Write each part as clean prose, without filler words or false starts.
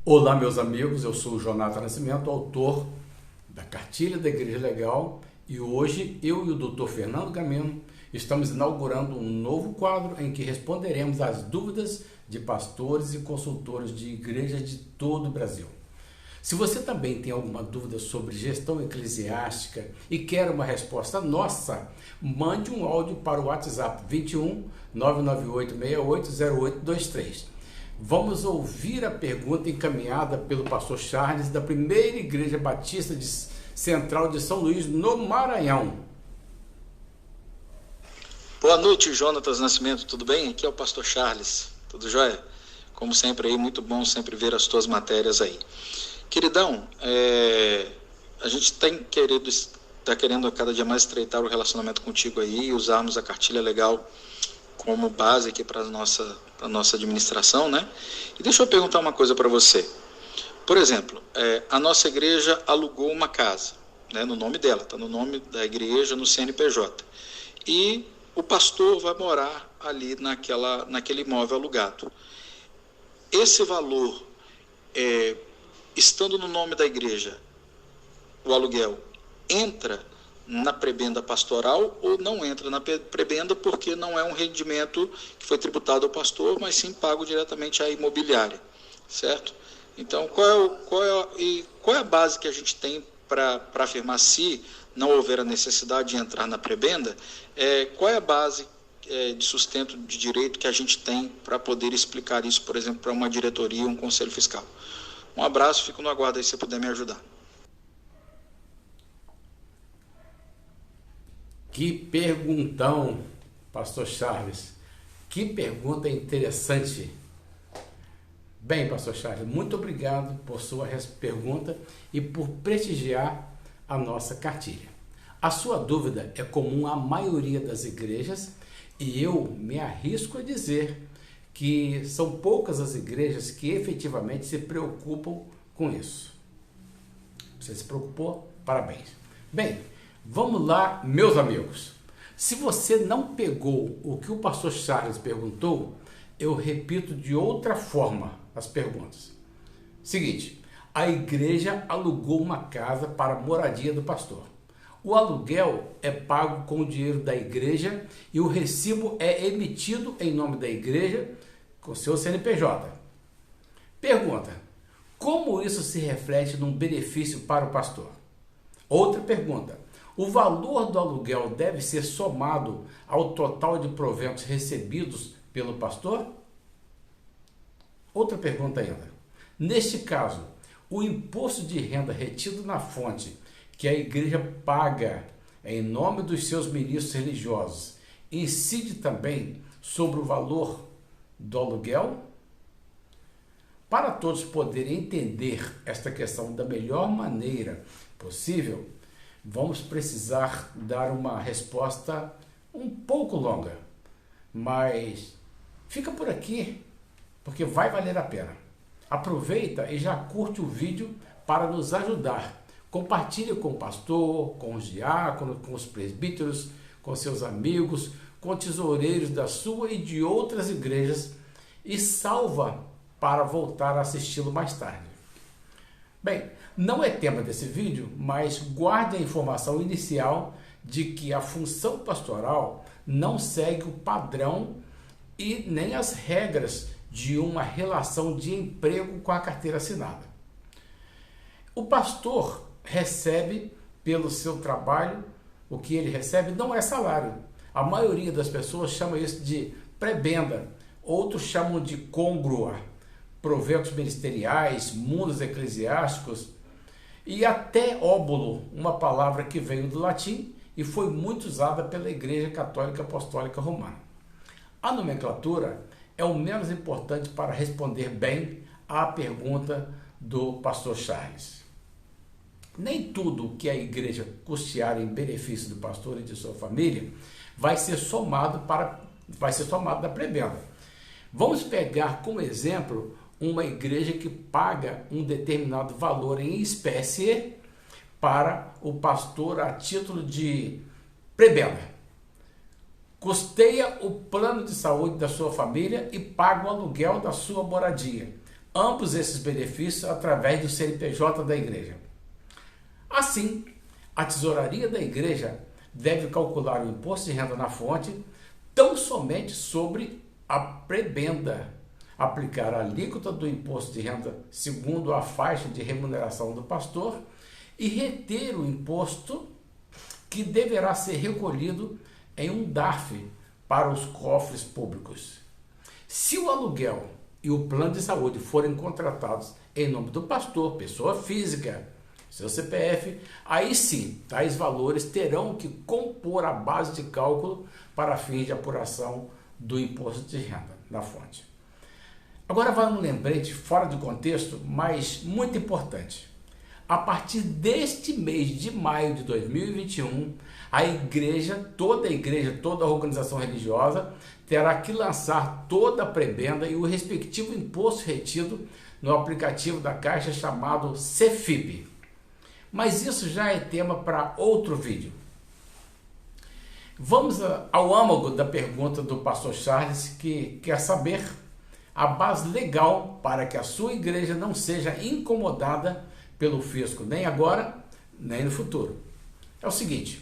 Olá, meus amigos, eu sou o Jonathan Nascimento, autor da Cartilha da Igreja Legal, e hoje eu e o Dr. Fernando Gamino estamos inaugurando um novo quadro em que responderemos às dúvidas de pastores e consultores de igrejas de todo o Brasil. Se você também tem alguma dúvida sobre gestão eclesiástica e quer uma resposta nossa, mande um áudio para o WhatsApp 21 998 68 0823. Vamos ouvir a pergunta encaminhada pelo pastor Charles da Primeira Igreja Batista Central de São Luís, no Maranhão. Boa noite, Jonatas Nascimento, tudo bem? Aqui é o pastor Charles, tudo jóia? Como sempre aí, muito bom sempre ver as tuas matérias aí. Queridão, a gente está querendo a cada dia mais estreitar o relacionamento contigo aí e usarmos a cartilha legal como base aqui para a nossa administração, né? E deixa eu perguntar uma coisa para você. Por exemplo, a nossa igreja alugou uma casa, né, no nome dela, está no nome da igreja, no CNPJ. E o pastor vai morar ali naquele imóvel alugado. Esse valor, estando no nome da igreja, o aluguel entra na prebenda pastoral ou não entra na prebenda porque não é um rendimento que foi tributado ao pastor, mas sim pago diretamente à imobiliária, certo? Então, qual é a base que a gente tem para afirmar se não houver a necessidade de entrar na prebenda? Qual é a base de sustento de direito que a gente tem para poder explicar isso, por exemplo, para uma diretoria ou um conselho fiscal? Um abraço, fico no aguardo aí se você puder me ajudar. Que perguntão, pastor Charles. Que pergunta interessante. Bem, pastor Charles, muito obrigado por sua pergunta e por prestigiar a nossa cartilha. A sua dúvida é comum à maioria das igrejas e eu me arrisco a dizer que são poucas as igrejas que efetivamente se preocupam com isso. Você se preocupou? Parabéns. Bem, vamos lá, meus amigos. Se você não pegou o que o pastor Charles perguntou, eu repito de outra forma as perguntas. Seguinte, a igreja alugou uma casa para a moradia do pastor. O aluguel é pago com o dinheiro da igreja e o recibo é emitido em nome da igreja com seu CNPJ. Pergunta, como isso se reflete num benefício para o pastor? Outra pergunta, o valor do aluguel deve ser somado ao total de proventos recebidos pelo pastor? Outra pergunta ainda. Neste caso, o imposto de renda retido na fonte que a igreja paga em nome dos seus ministros religiosos incide também sobre o valor do aluguel? Para todos poderem entender esta questão da melhor maneira possível, vamos precisar dar uma resposta um pouco longa, mas fica por aqui, porque vai valer a pena. Aproveita e já curte o vídeo para nos ajudar. Compartilhe com o pastor, com os diáconos, com os presbíteros, com seus amigos, com tesoureiros da sua e de outras igrejas e salva para voltar a assisti-lo mais tarde. Bem, não é tema desse vídeo, mas guarde a informação inicial de que a função pastoral não segue o padrão e nem as regras de uma relação de emprego com a carteira assinada. O pastor recebe pelo seu trabalho, o que ele recebe não é salário. A maioria das pessoas chama isso de prebenda, outros chamam de congrua, proventos ministeriais, mundos eclesiásticos e até óbulo, uma palavra que veio do latim e foi muito usada pela Igreja Católica Apostólica Romana. A nomenclatura é o menos importante para responder bem à pergunta do pastor Charles. Nem tudo que a igreja custear em benefício do pastor e de sua família vai ser somado da prebenda. Vamos pegar como exemplo uma igreja que paga um determinado valor em espécie para o pastor a título de prebenda. Custeia o plano de saúde da sua família e paga o aluguel da sua moradia. ambos esses benefícios através do CNPJ da igreja. Assim, a tesouraria da igreja deve calcular o imposto de renda na fonte tão somente sobre a prebenda, aplicar a alíquota do imposto de renda segundo a faixa de remuneração do pastor e reter o imposto que deverá ser recolhido em um DARF para os cofres públicos. Se o aluguel e o plano de saúde forem contratados em nome do pastor, pessoa física, seu CPF, aí sim, tais valores terão que compor a base de cálculo para fins de apuração do imposto de renda na fonte. Agora vai um lembrete fora de contexto, mas muito importante. A partir deste mês de maio de 2021, a igreja, toda a organização religiosa, terá que lançar toda a prebenda e o respectivo imposto retido no aplicativo da Caixa chamado CEFIP. Mas isso já é tema para outro vídeo. Vamos ao âmago da pergunta do pastor Charles, que quer saber a base legal para que a sua igreja não seja incomodada pelo fisco, nem agora, nem no futuro. É o seguinte,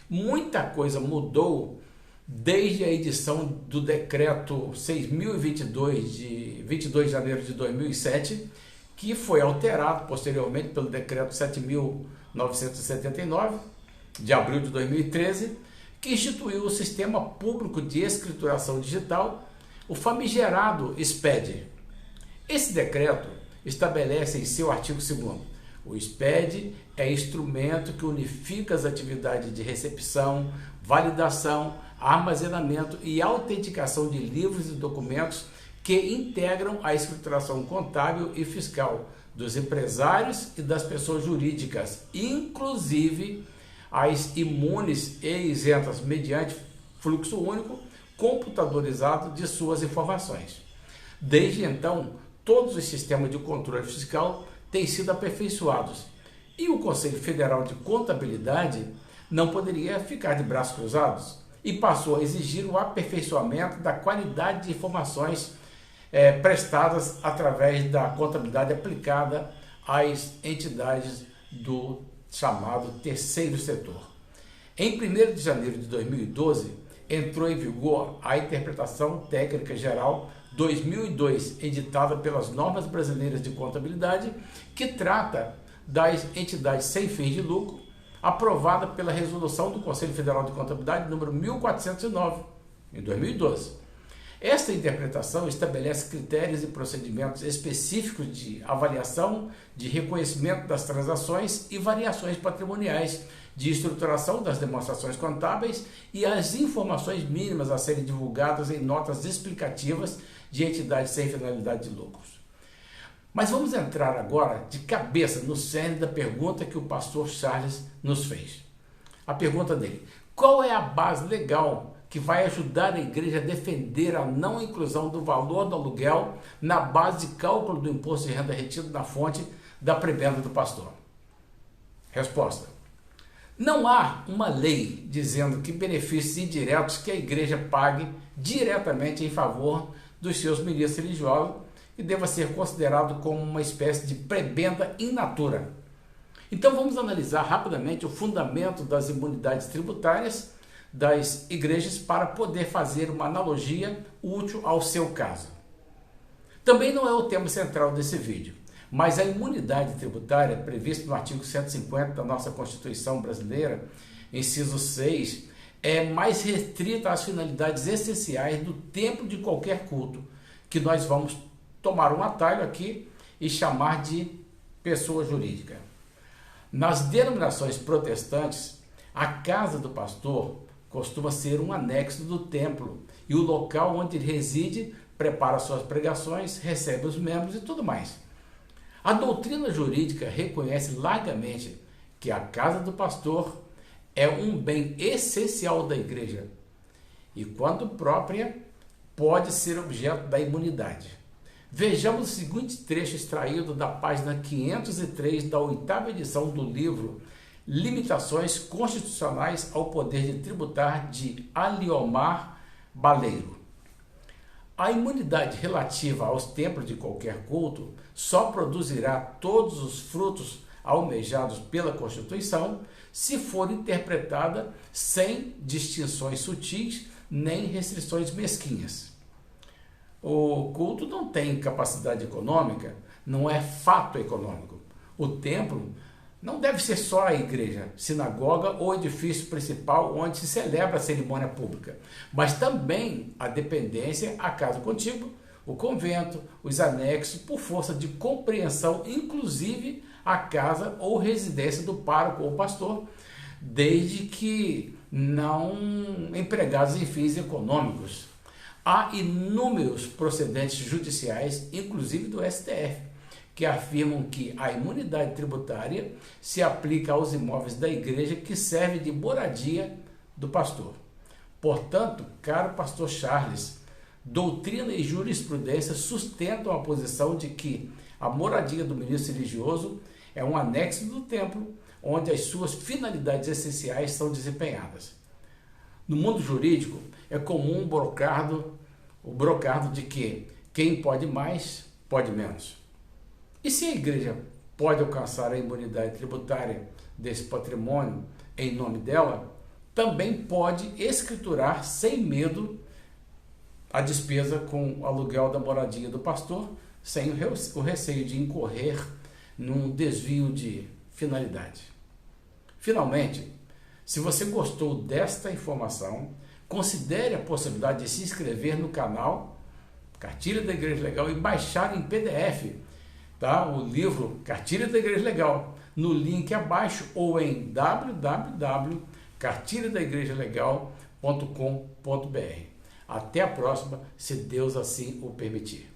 muita coisa mudou desde a edição do decreto 6.022 de 22 de janeiro de 2007, que foi alterado posteriormente pelo decreto 7.979 de abril de 2013, que instituiu o Sistema Público de Escrituração Digital, o famigerado SPED. Esse decreto estabelece em seu artigo 2º: o SPED é instrumento que unifica as atividades de recepção, validação, armazenamento e autenticação de livros e documentos que integram a escrituração contábil e fiscal dos empresários e das pessoas jurídicas, inclusive as imunes e isentas mediante fluxo único computadorizado de suas informações. Desde então, todos os sistemas de controle fiscal têm sido aperfeiçoados e o Conselho Federal de Contabilidade não poderia ficar de braços cruzados e passou a exigir o aperfeiçoamento da qualidade de informações prestadas através da contabilidade aplicada às entidades do chamado terceiro setor. Em 1º de janeiro de 2012, entrou em vigor a Interpretação Técnica Geral 2002, editada pelas Normas Brasileiras de Contabilidade, que trata das entidades sem fins de lucro, aprovada pela Resolução do Conselho Federal de Contabilidade número 1409, em 2012. Esta interpretação estabelece critérios e procedimentos específicos de avaliação, de reconhecimento das transações e variações patrimoniais, de estruturação das demonstrações contábeis e as informações mínimas a serem divulgadas em notas explicativas de entidades sem finalidade de lucros. Mas vamos entrar agora de cabeça no cerne da pergunta que o pastor Charles nos fez. A pergunta dele: qual é a base legal que vai ajudar a igreja a defender a não inclusão do valor do aluguel na base de cálculo do imposto de renda retido na fonte da prebenda do pastor? Resposta: não há uma lei dizendo que benefícios indiretos que a igreja pague diretamente em favor dos seus ministros religiosos e deva ser considerado como uma espécie de prebenda in natura. Então vamos analisar rapidamente o fundamento das imunidades tributárias das igrejas para poder fazer uma analogia útil ao seu caso. Também não é o tema central desse vídeo, mas a imunidade tributária prevista no artigo 150 da nossa Constituição brasileira, inciso 6, é mais restrita às finalidades essenciais do tempo de qualquer culto, que nós vamos tomar um atalho aqui e chamar de pessoa jurídica. Nas denominações protestantes, a casa do pastor costuma ser um anexo do templo e o local onde ele reside, prepara suas pregações, recebe os membros e tudo mais. A doutrina jurídica reconhece largamente que a casa do pastor é um bem essencial da igreja e, quando própria, pode ser objeto da imunidade. Vejamos o seguinte trecho extraído da página 503 da 8ª edição do livro Limitações Constitucionais ao Poder de Tributar, de Aliomar Baleiro. A imunidade relativa aos templos de qualquer culto só produzirá todos os frutos almejados pela Constituição se for interpretada sem distinções sutis nem restrições mesquinhas. O culto não tem capacidade econômica, não é fato econômico. O templo não deve ser só a igreja, sinagoga ou edifício principal onde se celebra a cerimônia pública, mas também a dependência, a casa contígua, o convento, os anexos, por força de compreensão, inclusive a casa ou residência do pároco ou pastor, desde que não empregados em fins econômicos. Há inúmeros procedentes judiciais, inclusive do STF, que afirmam que a imunidade tributária se aplica aos imóveis da igreja que servem de moradia do pastor. Portanto, caro pastor Charles, doutrina e jurisprudência sustentam a posição de que a moradia do ministro religioso é um anexo do templo, onde as suas finalidades essenciais são desempenhadas. No mundo jurídico, é comum o brocardo de que quem pode mais, pode menos. E se a igreja pode alcançar a imunidade tributária desse patrimônio em nome dela, também pode escriturar sem medo a despesa com o aluguel da moradia do pastor, sem o receio de incorrer num desvio de finalidade. Finalmente, se você gostou desta informação, considere a possibilidade de se inscrever no canal Cartilha da Igreja Legal e baixar em PDF, o livro Cartilha da Igreja Legal, no link abaixo ou em www.cartilhadaigrejalegal.com.br. Até a próxima, se Deus assim o permitir.